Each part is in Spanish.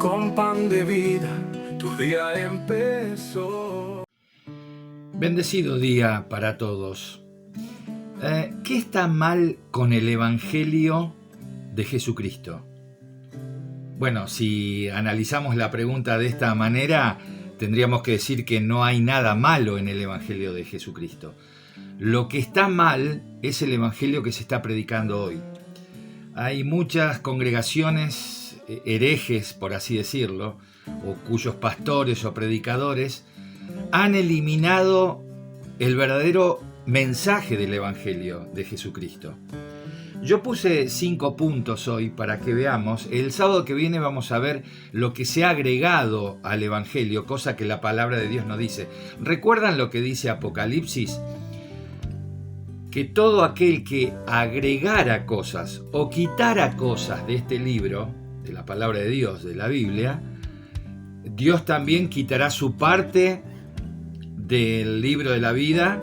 con pan de vida, tu día empezó. Bendecido día para todos. ¿Qué está mal con el Evangelio de Jesucristo? Bueno, si analizamos la pregunta de esta manera, tendríamos que decir que no hay nada malo en el Evangelio de Jesucristo. Lo que está mal es el Evangelio que se está predicando hoy. Hay muchas congregaciones herejes, por así decirlo, o cuyos pastores o predicadores han eliminado el verdadero mensaje del Evangelio de Jesucristo. Yo puse 5 puntos hoy para que veamos. El sábado que viene vamos a ver lo que se ha agregado al Evangelio, cosa que la palabra de Dios no dice. ¿Recuerdan lo que dice Apocalipsis? Que todo aquel que agregara cosas o quitara cosas de este libro, de la palabra de Dios, de la Biblia, Dios también quitará su parte del libro de la vida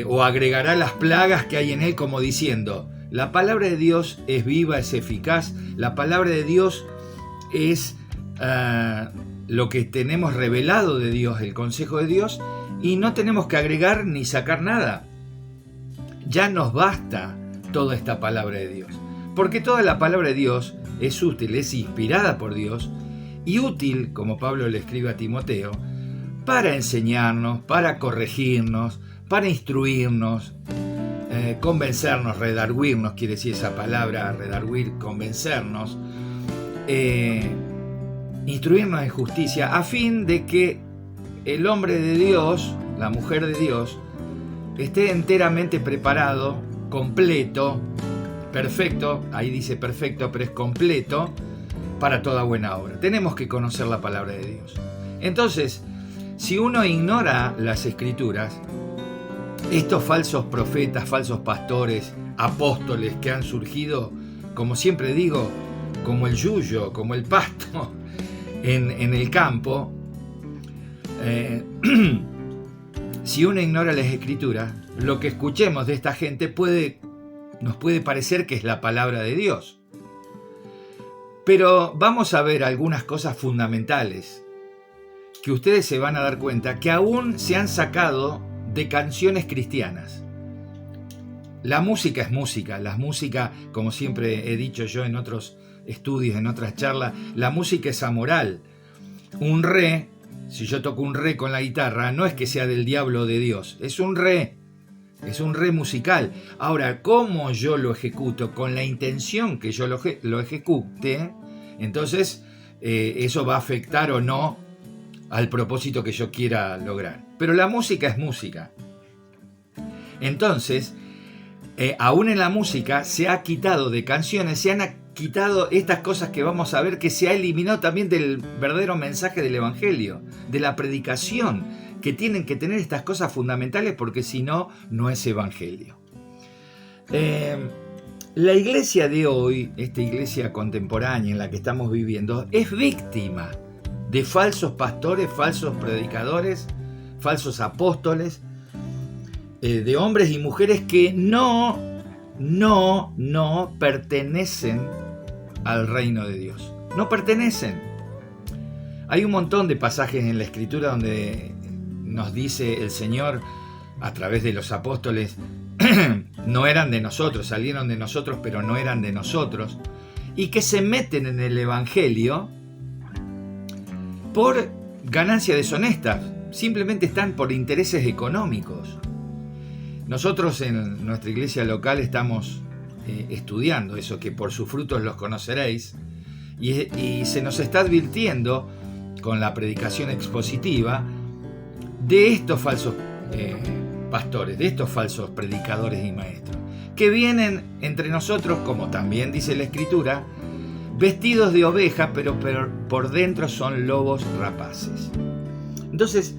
o agregará las plagas que hay en él, como diciendo, la palabra de Dios es viva, es eficaz, la palabra de Dios es lo que tenemos revelado de Dios, el consejo de Dios, y no tenemos que agregar ni sacar nada. Ya nos basta toda esta palabra de Dios, porque toda la palabra de Dios es útil, es inspirada por Dios y útil, como Pablo le escribe a Timoteo, para enseñarnos, para corregirnos, para instruirnos, convencernos, redarguirnos, quiere decir esa palabra, redarguir, convencernos, instruirnos en justicia, a fin de que el hombre de Dios, la mujer de Dios, esté enteramente preparado, completo, perfecto, ahí dice perfecto, pero es completo, para toda buena obra. Tenemos que conocer la palabra de Dios. Entonces, si uno ignora las Escrituras, estos falsos profetas, falsos pastores, apóstoles que han surgido, como siempre digo, como el yuyo, como el pasto en el campo, si uno ignora las Escrituras, lo que escuchemos de esta gente nos puede parecer que es la palabra de Dios. Pero vamos a ver algunas cosas fundamentales que ustedes se van a dar cuenta que aún se han sacado de canciones cristianas. La música es música, la música, como siempre he dicho yo en otros estudios, en otras charlas, la música es amoral. Un re, si yo toco un re con la guitarra, no es que sea del diablo o de Dios, es un re musical. Ahora, ¿cómo yo lo ejecuto? Con la intención que yo lo ejecute, entonces eso va a afectar o no al propósito que yo quiera lograr. Pero la música es música. Entonces, aún en la música se ha quitado de canciones, se han quitado estas cosas que vamos a ver, que se ha eliminado también del verdadero mensaje del Evangelio, de la predicación, que tienen que tener estas cosas fundamentales, porque si no, no es Evangelio. La iglesia de hoy, esta iglesia contemporánea en la que estamos viviendo, es víctima de falsos pastores, falsos predicadores, falsos apóstoles, de hombres y mujeres que no pertenecen al reino de Dios. No pertenecen. Hay un montón de pasajes en la Escritura donde nos dice el Señor a través de los apóstoles, no eran de nosotros, salieron de nosotros, pero no eran de nosotros, y que se meten en el Evangelio por ganancia deshonesta, simplemente están por intereses económicos. Nosotros en nuestra iglesia local estamos estudiando eso, que por sus frutos los conoceréis, y se nos está advirtiendo con la predicación expositiva de estos falsos pastores, de estos falsos predicadores y maestros, que vienen entre nosotros, como también dice la Escritura, vestidos de oveja, pero por dentro son lobos rapaces. Entonces,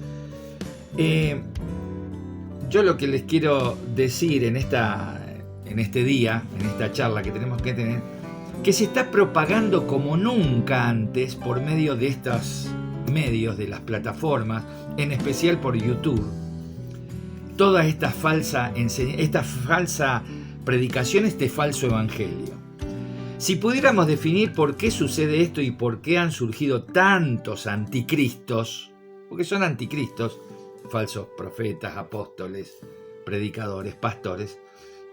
yo lo que les quiero decir en este día, en esta charla que tenemos que tener, que se está propagando como nunca antes por medio de estos medios, de las plataformas, en especial por YouTube, toda esta falsa predicación, este falso evangelio. Si pudiéramos definir por qué sucede esto y por qué han surgido tantos anticristos, porque son anticristos, falsos profetas, apóstoles, predicadores, pastores,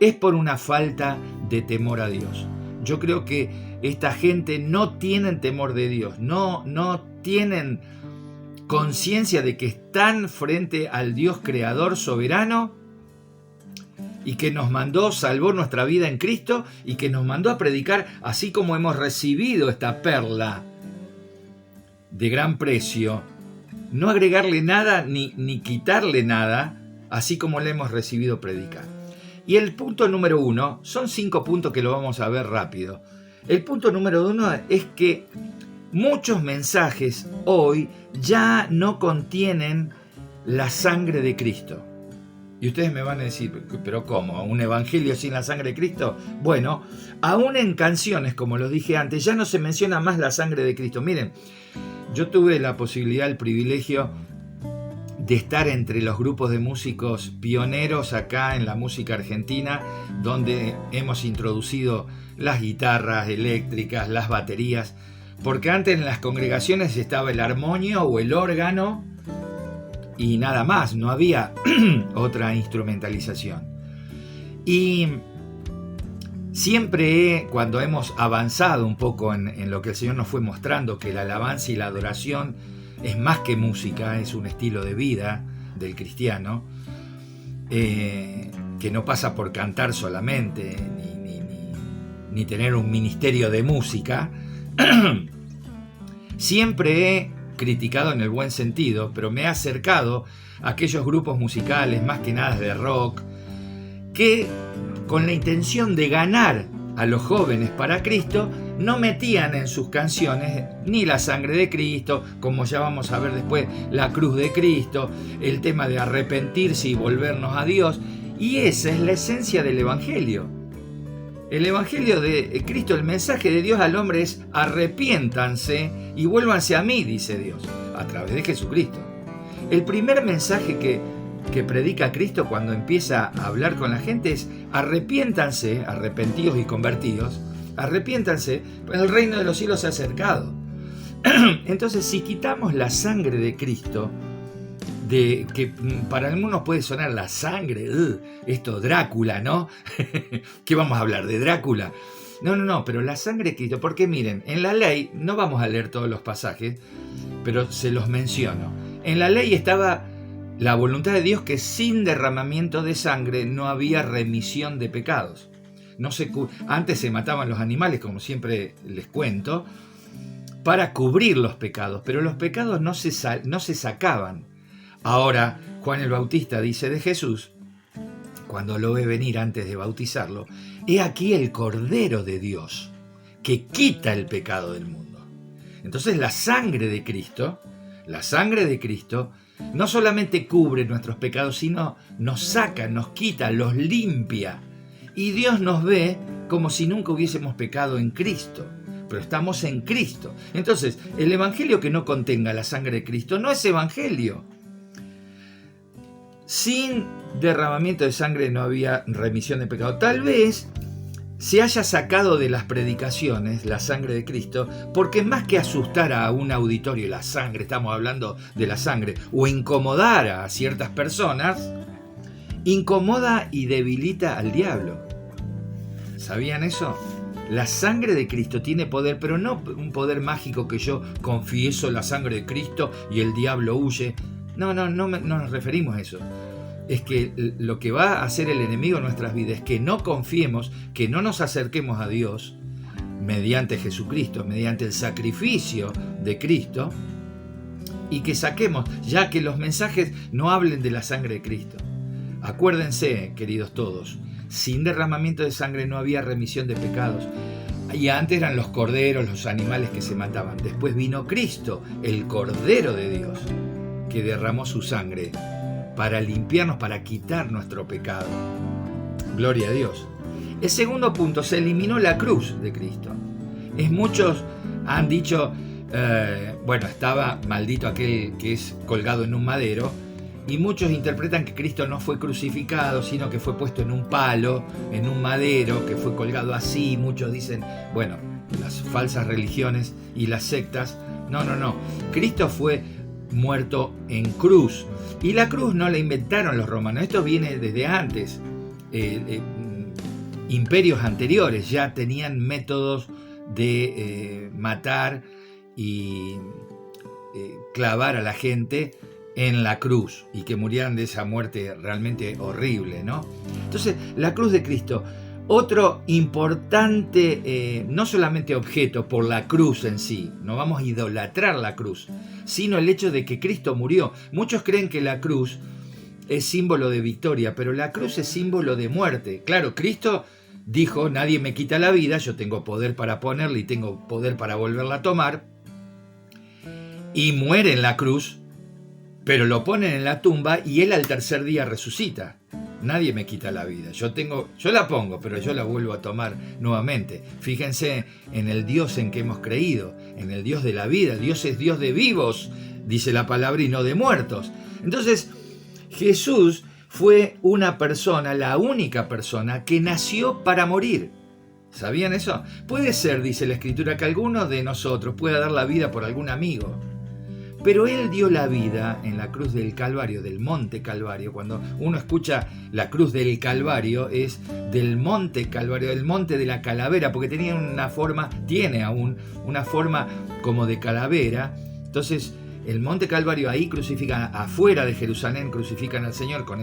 es por una falta de temor a Dios. Yo creo que esta gente no tiene temor de Dios, no tienen conciencia de que están frente al Dios creador soberano y que nos mandó, salvó nuestra vida en Cristo y que nos mandó a predicar, así como hemos recibido esta perla de gran precio, no agregarle nada ni quitarle nada, así como le hemos recibido predicar. Y el punto número 1, son 5 puntos que lo vamos a ver rápido. El punto número 1 es que muchos mensajes hoy ya no contienen la sangre de Cristo. Y ustedes me van a decir, ¿pero cómo? ¿Un evangelio sin la sangre de Cristo? Bueno, aún en canciones, como lo dije antes, ya no se menciona más la sangre de Cristo. Miren, yo tuve la posibilidad, el privilegio de estar entre los grupos de músicos pioneros acá en la música argentina, donde hemos introducido las guitarras eléctricas, las baterías, porque antes en las congregaciones estaba el armonio o el órgano y nada más, no había otra instrumentalización. Y siempre cuando hemos avanzado un poco en lo que el Señor nos fue mostrando, que la alabanza y la adoración es más que música, es un estilo de vida del cristiano, que no pasa por cantar solamente, ni tener un ministerio de música. Siempre he criticado en el buen sentido, pero me he acercado a aquellos grupos musicales, más que nada de rock, que con la intención de ganar a los jóvenes para Cristo, no metían en sus canciones ni la sangre de Cristo, como ya vamos a ver después, la cruz de Cristo, el tema de arrepentirse y volvernos a Dios, y esa es la esencia del Evangelio. El Evangelio de Cristo, el mensaje de Dios al hombre es: arrepiéntanse y vuélvanse a mí, dice Dios, a través de Jesucristo. El primer mensaje que predica Cristo cuando empieza a hablar con la gente es: arrepiéntanse, arrepentidos y convertidos, arrepiéntanse, pues el reino de los cielos se ha acercado. Entonces, si quitamos la sangre de Cristo, que para algunos puede sonar la sangre, esto Drácula, ¿no? ¿Qué vamos a hablar de Drácula? No, pero la sangre de Cristo, porque miren, en la ley, no vamos a leer todos los pasajes, pero se los menciono. En la ley estaba la voluntad de Dios que sin derramamiento de sangre no había remisión de pecados. Antes se mataban los animales, como siempre les cuento, para cubrir los pecados, pero los pecados no se sacaban. Ahora, Juan el Bautista dice de Jesús, cuando lo ve venir antes de bautizarlo: he aquí el Cordero de Dios, que quita el pecado del mundo. Entonces la sangre de Cristo no solamente cubre nuestros pecados, sino nos saca, nos quita, los limpia. Y Dios nos ve como si nunca hubiésemos pecado en Cristo, pero estamos en Cristo. Entonces, el evangelio que no contenga la sangre de Cristo no es evangelio. Sin derramamiento de sangre no había remisión de pecado. Tal vez se haya sacado de las predicaciones la sangre de Cristo, porque más que asustar a un auditorio, la sangre, estamos hablando de la sangre, o incomodar a ciertas personas, incomoda y debilita al diablo. ¿Sabían eso? La sangre de Cristo tiene poder, pero no un poder mágico que yo confieso la sangre de Cristo y el diablo huye. No nos referimos a eso. Es que lo que va a hacer el enemigo en nuestras vidas es que no confiemos, que no nos acerquemos a Dios mediante Jesucristo, mediante el sacrificio de Cristo, y que saquemos, ya que los mensajes no hablen de la sangre de Cristo. Acuérdense, queridos todos, sin derramamiento de sangre no había remisión de pecados. Y antes eran los corderos, los animales que se mataban. Después vino Cristo, el Cordero de Dios, que derramó su sangre para limpiarnos, para quitar nuestro pecado. Gloria a Dios. El segundo punto, se eliminó la cruz de Cristo. Muchos han dicho, estaba maldito aquel que es colgado en un madero, y muchos interpretan que Cristo no fue crucificado, sino que fue puesto en un palo, en un madero, que fue colgado así. Muchos dicen, bueno, las falsas religiones y las sectas, no. Cristo fue muerto en cruz. Y la cruz no la inventaron los romanos, esto viene desde antes. Imperios anteriores ya tenían métodos de matar y clavar a la gente en la cruz y que murieran de esa muerte realmente horrible, ¿no? Entonces, la cruz de Cristo, otro importante, no solamente objeto por la cruz en sí, no vamos a idolatrar la cruz, sino el hecho de que Cristo murió. Muchos creen que la cruz es símbolo de victoria, pero la cruz es símbolo de muerte. Claro, Cristo dijo, nadie me quita la vida, yo tengo poder para ponerla y tengo poder para volverla a tomar, y muere en la cruz, pero lo ponen en la tumba y él al tercer día resucita. Nadie me quita la vida, yo la pongo, pero yo la vuelvo a tomar nuevamente. Fíjense en el Dios en que hemos creído, en el Dios de la vida. Dios es Dios de vivos, dice la palabra, y no de muertos. Entonces, Jesús fue una persona, la única persona que nació para morir. ¿Sabían eso? Puede ser, dice la Escritura, que alguno de nosotros pueda dar la vida por algún amigo. Pero Él dio la vida en la cruz del Calvario, del monte Calvario. Cuando uno escucha la cruz del Calvario, es del monte Calvario, del monte de la calavera, porque tiene aún una forma como de calavera. Entonces, el monte Calvario, ahí crucifican, afuera de Jerusalén crucifican al Señor con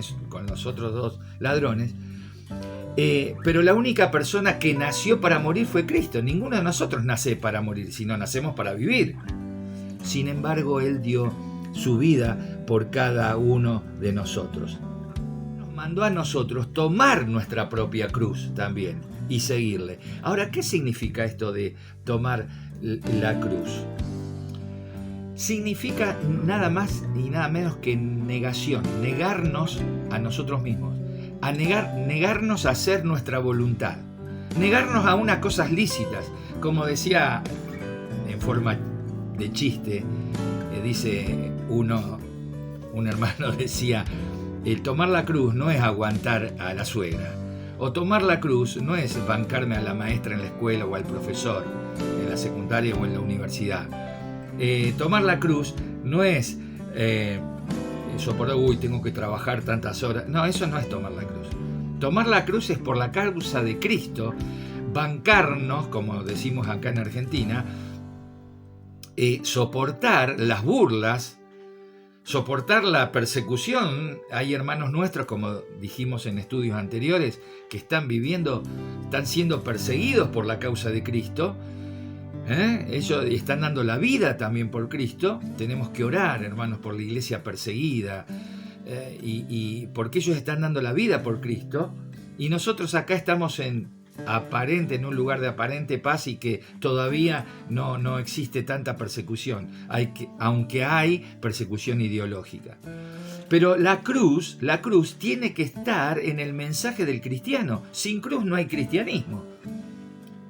los otros dos ladrones. Pero la única persona que nació para morir fue Cristo. Ninguno de nosotros nace para morir, sino nacemos para vivir. Sin embargo, Él dio su vida por cada uno de nosotros. Nos mandó a nosotros tomar nuestra propia cruz también y seguirle. Ahora, ¿qué significa esto de tomar la cruz? Significa nada más y nada menos que negación, negarnos a nosotros mismos, negarnos a hacer nuestra voluntad, negarnos a unas cosas lícitas, como decía en forma de chiste, dice un hermano decía, el tomar la cruz no es aguantar a la suegra, o tomar la cruz no es bancarme a la maestra en la escuela o al profesor en la secundaria o en la universidad. Tomar la cruz no es soportar, tengo que trabajar tantas horas. No, eso no es tomar la cruz. Tomar la cruz es por la causa de Cristo, bancarnos, como decimos acá en Argentina, soportar las burlas, soportar la persecución. Hay hermanos nuestros, como dijimos en estudios anteriores, que están siendo perseguidos por la causa de Cristo. Ellos están dando la vida también por Cristo. Tenemos que orar, hermanos, por la iglesia perseguida, y porque ellos están dando la vida por Cristo, y nosotros acá estamos en un lugar de aparente paz y que todavía no existe tanta persecución, aunque hay persecución ideológica. Pero la cruz tiene que estar en el mensaje del cristiano. Sin cruz no hay cristianismo.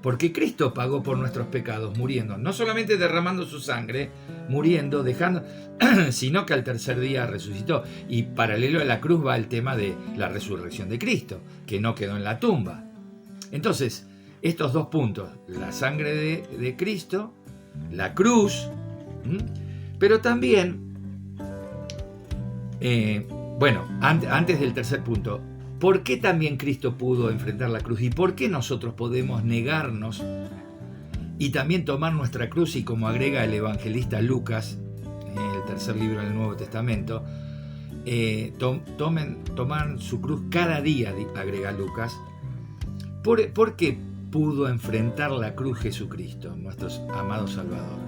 Porque Cristo pagó por nuestros pecados, muriendo, no solamente derramando su sangre, muriendo, sino que al tercer día resucitó. Y paralelo a la cruz va el tema de la resurrección de Cristo, que no quedó en la tumba. Entonces, estos dos puntos, la sangre de Cristo, la cruz, pero también, antes del tercer punto, ¿por qué también Cristo pudo enfrentar la cruz? ¿Y por qué nosotros podemos negarnos y también tomar nuestra cruz? Y como agrega el evangelista Lucas, en el tercer libro del Nuevo Testamento, tomar su cruz cada día, agrega Lucas. ¿Por qué pudo enfrentar la cruz Jesucristo, nuestro amado Salvador?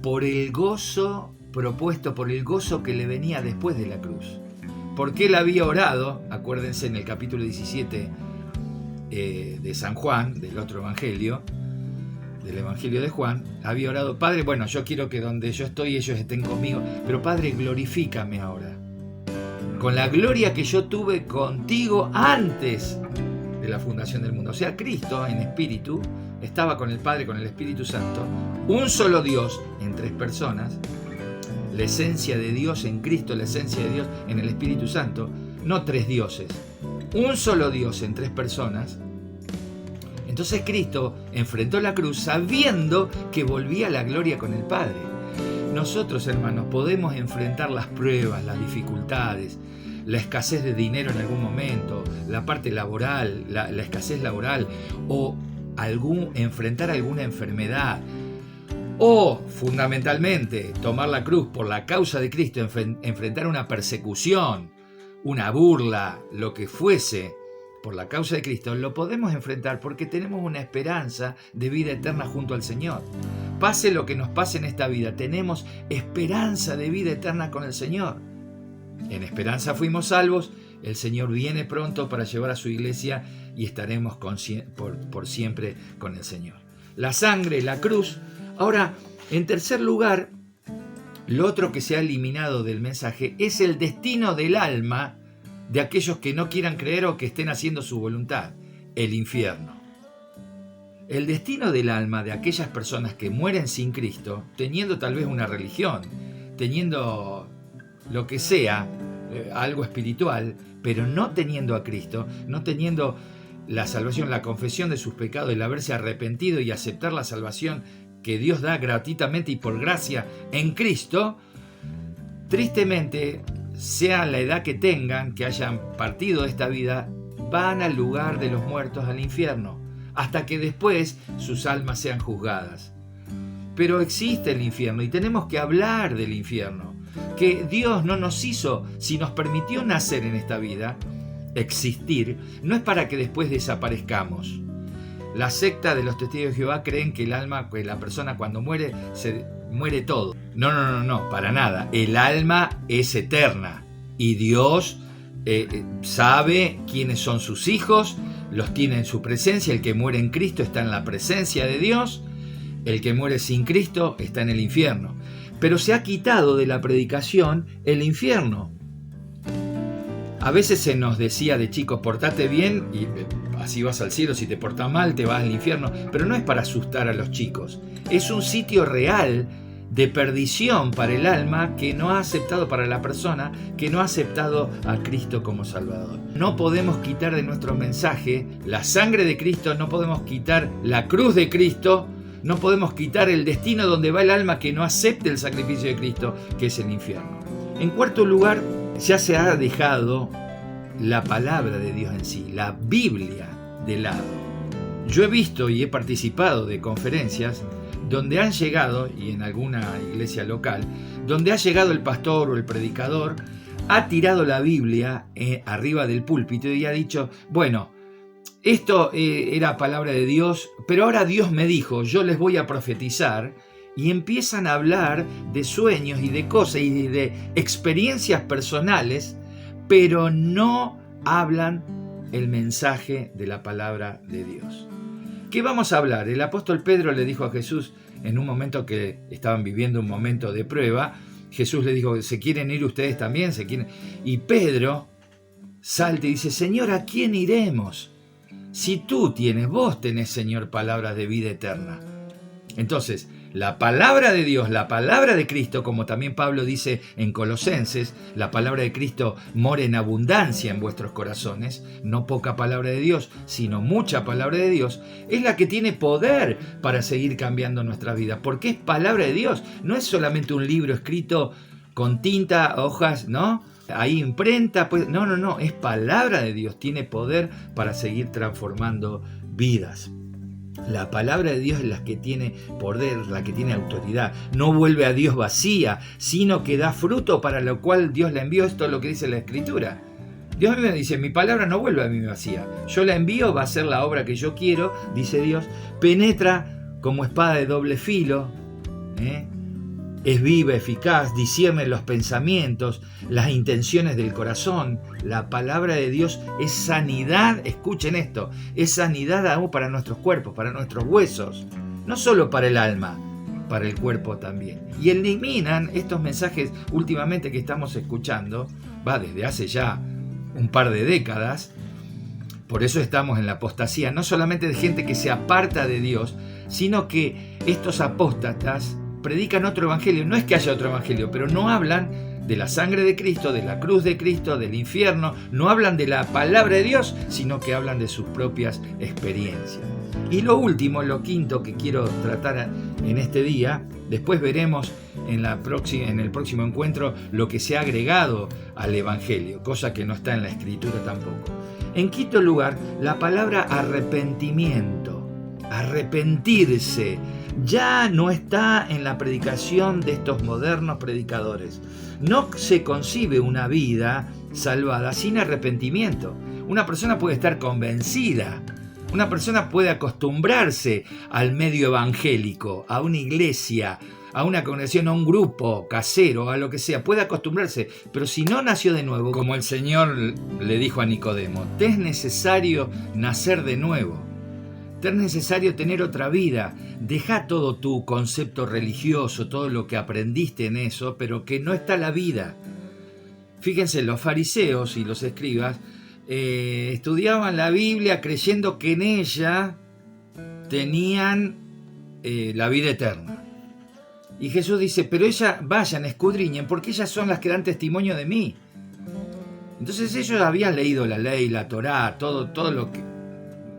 Por el gozo propuesto, por el gozo que le venía después de la cruz. Porque él había orado, acuérdense en el capítulo 17 de San Juan, del otro evangelio, del evangelio de Juan, había orado, Padre, yo quiero que donde yo estoy ellos estén conmigo, pero Padre, glorifícame ahora, con la gloria que yo tuve contigo antes de la fundación del mundo. O sea, Cristo en espíritu estaba con el Padre, con el Espíritu Santo, un solo Dios en tres personas. la esencia de Dios en Cristo, la esencia de Dios en el Espíritu Santo, no tres dioses, un solo Dios en tres personas. Entonces Cristo enfrentó la cruz sabiendo que volvía a la gloria con el Padre. Nosotros, hermanos, podemos enfrentar las pruebas, las dificultades, la escasez de dinero en algún momento, la parte laboral, la escasez laboral, o enfrentar alguna enfermedad, o fundamentalmente tomar la cruz por la causa de Cristo, enfrentar una persecución, una burla, lo que fuese, por la causa de Cristo. Lo podemos enfrentar porque tenemos una esperanza de vida eterna junto al Señor. Pase lo que nos pase en esta vida, tenemos esperanza de vida eterna con el Señor. En esperanza fuimos salvos, el Señor viene pronto para llevar a su iglesia y estaremos por siempre con el Señor. La sangre, la cruz. Ahora, en tercer lugar, lo otro que se ha eliminado del mensaje es el destino del alma de aquellos que no quieran creer o que estén haciendo su voluntad, el infierno. El destino del alma de aquellas personas que mueren sin Cristo, teniendo tal vez una religión, teniendo lo que sea, algo espiritual, pero no teniendo a Cristo, no teniendo la salvación, la confesión de sus pecados, el haberse arrepentido y aceptar la salvación que Dios da gratuitamente y por gracia en Cristo, tristemente, sea la edad que tengan, que hayan partido de esta vida, van al lugar de los muertos, al infierno, hasta que después sus almas sean juzgadas. Pero existe el infierno y tenemos que hablar del infierno, que Dios no nos hizo, si nos permitió nacer en esta vida, existir, no es para que después desaparezcamos. La secta de los testigos de Jehová creen que el alma, que la persona cuando muere, se muere todo. No, para nada. El alma es eterna y Dios sabe quiénes son sus hijos, los tiene en su presencia. El que muere en Cristo está en la presencia de Dios, el que muere sin Cristo está en el infierno. Pero se ha quitado de la predicación el infierno. A veces se nos decía de chicos, portate bien y así vas al cielo, si te portas mal te vas al infierno, pero no es para asustar a los chicos, es un sitio real de perdición para el alma que no ha aceptado, para la persona que no ha aceptado a Cristo como Salvador. No podemos quitar de nuestro mensaje la sangre de Cristo, no podemos quitar la cruz de Cristo, no podemos quitar el destino donde va el alma que no acepte el sacrificio de Cristo, que es el infierno. En cuarto lugar, ya se ha dejado la palabra de Dios en sí, la Biblia de lado. Yo he visto y he participado de conferencias donde han llegado, y en alguna iglesia local, donde ha llegado el pastor o el predicador, ha tirado la Biblia arriba del púlpito y ha dicho, bueno, esto era palabra de Dios, pero ahora Dios me dijo, yo les voy a profetizar, y empiezan a hablar de sueños y de cosas y de experiencias personales, pero no hablan el mensaje de la palabra de Dios. ¿Qué vamos a hablar? El apóstol Pedro le dijo a Jesús, en un momento que estaban viviendo un momento de prueba, Jesús le dijo, ¿se quieren ir ustedes también? Y Pedro salta y dice, Señor, ¿a quién iremos? Si vos tenés, Señor, palabras de vida eterna. Entonces, la palabra de Dios, la palabra de Cristo, como también Pablo dice en Colosenses, la palabra de Cristo mora en abundancia en vuestros corazones, no poca palabra de Dios, sino mucha palabra de Dios, es la que tiene poder para seguir cambiando nuestra vida, porque es palabra de Dios, no es solamente un libro escrito con tinta, hojas, ¿no? Ahí imprenta, pues no, es palabra de Dios, tiene poder para seguir transformando vidas. La palabra de Dios es la que tiene poder, la que tiene autoridad. No vuelve a Dios vacía, sino que da fruto para lo cual Dios la envió. Esto es lo que dice la Escritura. Dios me dice, mi palabra no vuelve a mí vacía. Yo la envío, va a hacer la obra que yo quiero, dice Dios. Penetra como espada de doble filo, es viva, eficaz, discierne los pensamientos, las intenciones del corazón. La palabra de Dios es sanidad, escuchen esto, es sanidad aún para nuestros cuerpos, para nuestros huesos, no solo para el alma, para el cuerpo también. Y eliminan estos mensajes últimamente que estamos escuchando, desde hace ya un par de décadas. Por eso estamos en la apostasía, no solamente de gente que se aparta de Dios, sino que estos apóstatas predican otro evangelio. No es que haya otro evangelio, pero no hablan de la sangre de Cristo, de la cruz de Cristo, del infierno. No hablan de la palabra de Dios, sino que hablan de sus propias experiencias. Y lo último, lo quinto que quiero tratar en este día, después veremos en el próximo encuentro lo que se ha agregado al evangelio, cosa que no está en la escritura tampoco. En quinto lugar, la palabra arrepentimiento, arrepentirse, ya no está en la predicación de estos modernos predicadores. No se concibe una vida salvada sin arrepentimiento. Una persona puede estar convencida, una persona puede acostumbrarse al medio evangélico, a una iglesia, a una congregación, a un grupo casero, a lo que sea, puede acostumbrarse, pero si no nació de nuevo, como el Señor le dijo a Nicodemo, te es necesario nacer de nuevo, te es necesario tener otra vida, deja todo tu concepto religioso, todo lo que aprendiste en eso, pero que no está la vida. Fíjense, los fariseos y los escribas estudiaban la Biblia creyendo que en ella tenían la vida eterna. Y Jesús dice, pero vayan, escudriñen, porque ellas son las que dan testimonio de mí. Entonces ellos habían leído la ley, la Torá, todo lo que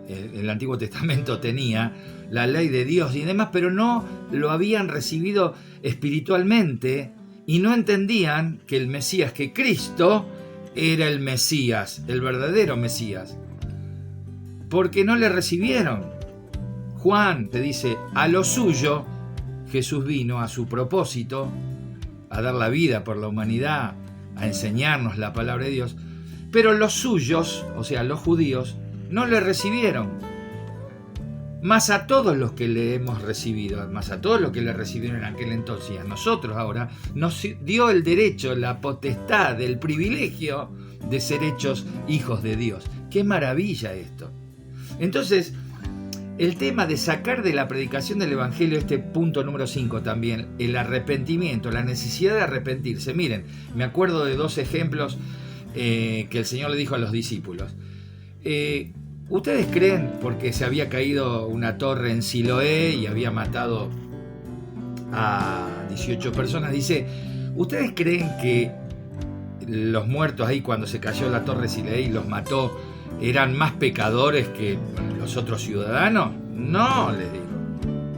el Antiguo Testamento tenía, la ley de Dios y demás, pero no lo habían recibido espiritualmente y no entendían que el Mesías, que Cristo era el Mesías, el verdadero Mesías, porque no le recibieron. Juan te dice, a lo suyo Jesús vino, a su propósito, a dar la vida por la humanidad, a enseñarnos la palabra de Dios, pero los suyos, o sea, los judíos, no le recibieron. Más a todos los que le hemos recibido, más a todos los que le recibieron en aquel entonces, y a nosotros ahora, nos dio el derecho, la potestad, el privilegio de ser hechos hijos de Dios. ¡Qué maravilla esto! Entonces, el tema de sacar de la predicación del Evangelio, este punto número 5 también, el arrepentimiento, la necesidad de arrepentirse. Miren, me acuerdo de dos ejemplos que el Señor le dijo a los discípulos. ¿Ustedes creen, porque se había caído una torre en Siloé y había matado a 18 personas, dice, ¿ustedes creen que los muertos ahí cuando se cayó la torre de Siloé y los mató eran más pecadores que los otros ciudadanos? No, les digo.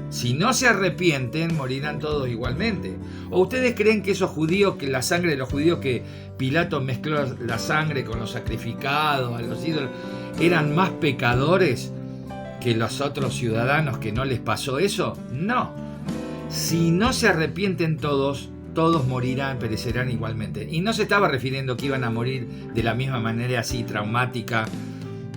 Si no se arrepienten, morirán todos igualmente. ¿O ustedes creen que esos judíos, que la sangre de los judíos, que Pilato mezcló la sangre con los sacrificados, a los ídolos, eran más pecadores que los otros ciudadanos que no les pasó eso? No. Si no se arrepienten todos morirán, perecerán igualmente. Y no se estaba refiriendo que iban a morir de la misma manera así traumática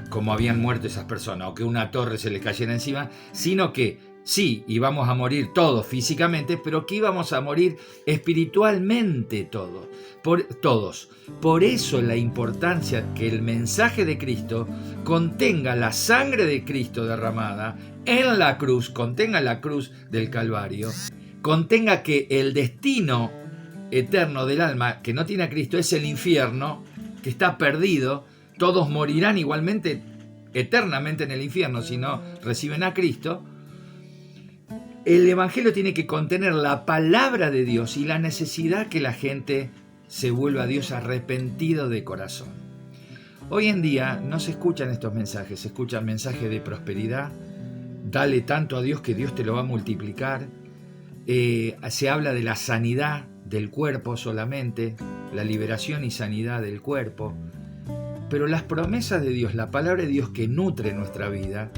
como habían muerto esas personas, o que una torre se les cayera encima, sino que sí, íbamos a morir todos físicamente, pero que íbamos a morir espiritualmente todos. Por eso la importancia que el mensaje de Cristo contenga la sangre de Cristo derramada en la cruz, contenga la cruz del Calvario, contenga que el destino eterno del alma que no tiene a Cristo es el infierno, que está perdido. Todos morirán igualmente eternamente en el infierno si no reciben a Cristo. El Evangelio tiene que contener la palabra de Dios y la necesidad que la gente se vuelva a Dios arrepentido de corazón. Hoy en día no se escuchan estos mensajes, se escuchan mensajes de prosperidad. Dale tanto a Dios que Dios te lo va a multiplicar. Se habla de la sanidad del cuerpo solamente, la liberación y sanidad del cuerpo. Pero las promesas de Dios, la palabra de Dios que nutre nuestra vida,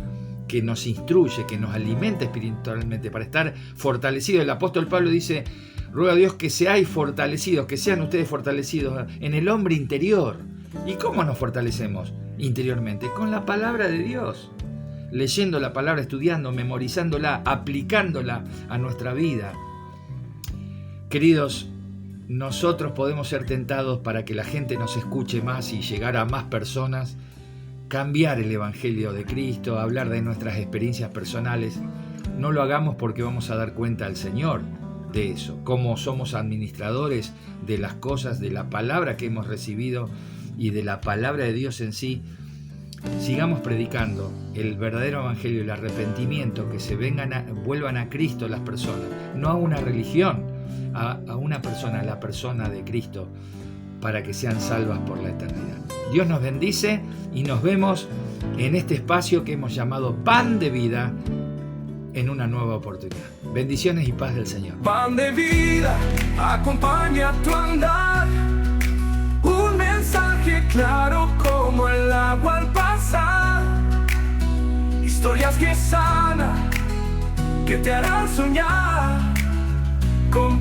que nos instruye, que nos alimenta espiritualmente para estar fortalecidos. El apóstol Pablo dice, ruega a Dios que seáis fortalecidos, que sean ustedes fortalecidos en el hombre interior. ¿Y cómo nos fortalecemos interiormente? Con la palabra de Dios, leyendo la palabra, estudiando, memorizándola, aplicándola a nuestra vida. Queridos, nosotros podemos ser tentados para que la gente nos escuche más y llegar a más personas, cambiar el Evangelio de Cristo, hablar de nuestras experiencias personales. No lo hagamos porque vamos a dar cuenta al Señor de eso, cómo somos administradores de las cosas, de la palabra que hemos recibido y de la palabra de Dios en sí. Sigamos predicando el verdadero evangelio, el arrepentimiento, que se vuelvan a Cristo las personas, no a una religión, a una persona, a la persona de Cristo, para que sean salvas por la eternidad. Dios nos bendice y nos vemos en este espacio que hemos llamado Pan de Vida en una nueva oportunidad. Bendiciones y paz del Señor. Pan de vida, acompaña tu andar. Un mensaje claro como el agua al pasar. Historias que sanan, que te harán soñar. Con